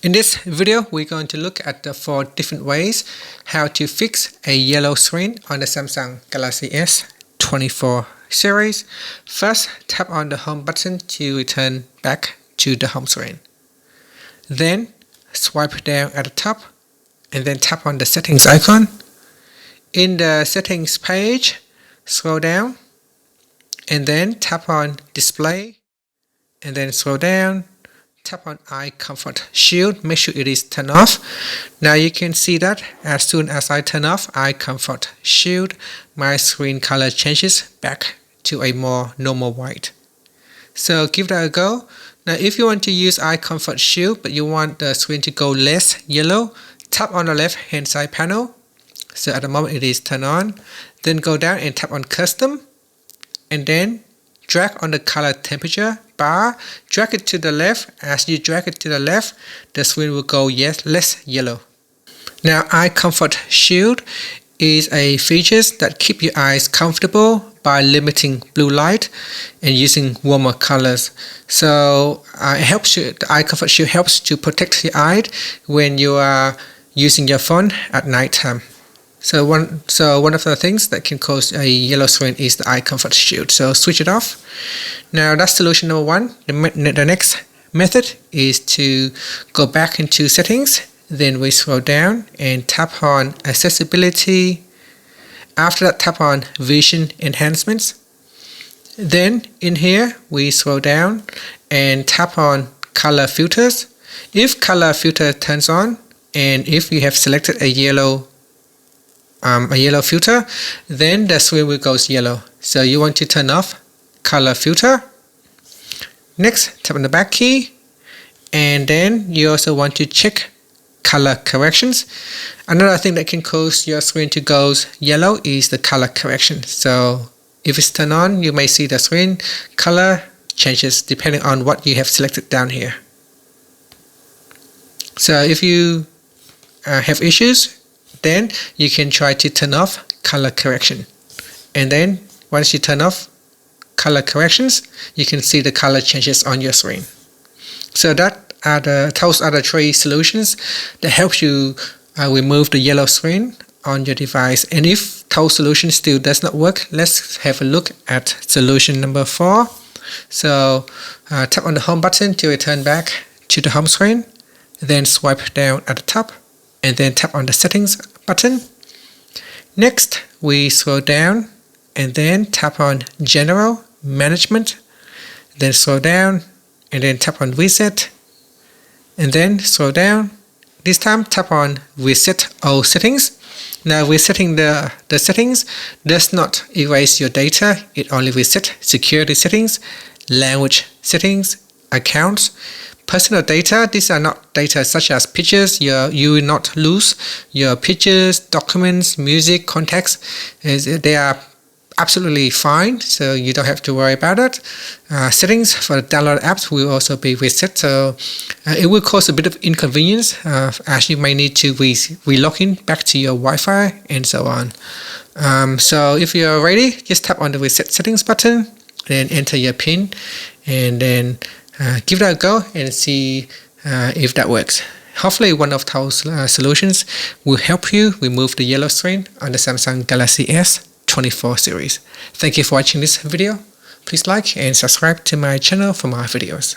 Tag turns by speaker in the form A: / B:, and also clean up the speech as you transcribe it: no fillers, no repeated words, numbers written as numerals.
A: In this video, we're going to look at the 4 different ways how to fix a yellow screen on the Samsung Galaxy S24 series. First, tap on the home button to return back to the home screen. Then, swipe down at the top and then tap on the settings icon. In the settings page, scroll down and then tap on display and then scroll down. Tap on Eye Comfort Shield, make sure it is turned off. Now you can see that as soon as I turn off Eye Comfort Shield, my screen color changes back to a more normal white. So give that a go. Now if you want to use Eye Comfort Shield but you want the screen to go less yellow, tap on the left hand side panel. So at the moment it is turned on. Then go down and tap on Custom and then drag on the color temperature bar, drag it to the left. As you drag it to the left, the screen will go less yellow. Now Eye Comfort Shield is a feature that keep your eyes comfortable by limiting blue light and using warmer colors. So it helps you, the Eye Comfort Shield helps to protect your eye when you are using your phone at night time. So one of the things that can cause a yellow screen is the Eye Comfort Shield. So switch it off. Now that's solution number 1. The next method is to go back into settings. Then we scroll down and tap on accessibility. After that, tap on vision enhancements. Then in here we scroll down and tap on color filters. If color filter turns on and if you have selected a yellow filter, then the screen will go yellow. So you want to turn off color filter. Next, tap on the back key, and then you also want to check color corrections. Another thing that can cause your screen to go yellow is the color correction. So if it's turned on, you may see the screen color changes depending on what you have selected down here. So if you have issues, then you can try to turn off color correction, and then once you turn off color corrections, you can see the color changes on your screen. So those are the 3 solutions that help you remove the yellow screen on your device. And if those solutions still does not work, let's have a look at solution number 4. So tap on the home button to return back to the home screen, then swipe down at the top and then tap on the settings button. Next, we scroll down and then tap on general management, then scroll down and then tap on reset and then scroll down. This time tap on reset all settings. Now resetting the settings does not erase your data, it only resets security settings, language settings, accounts, personal data. These are not data such as pictures. You will not lose your pictures, documents, music, contacts. They are absolutely fine, so you don't have to worry about it. Settings for the download apps will also be reset, so it will cause a bit of inconvenience as you may need to re-log in back to your Wi-Fi and so on. So if you're ready, just tap on the reset settings button, then enter your PIN, and then give that a go and see if that works. Hopefully one of those solutions will help you remove the yellow screen on the Samsung Galaxy S24 series. Thank you for watching this video. Please like and subscribe to my channel for more videos.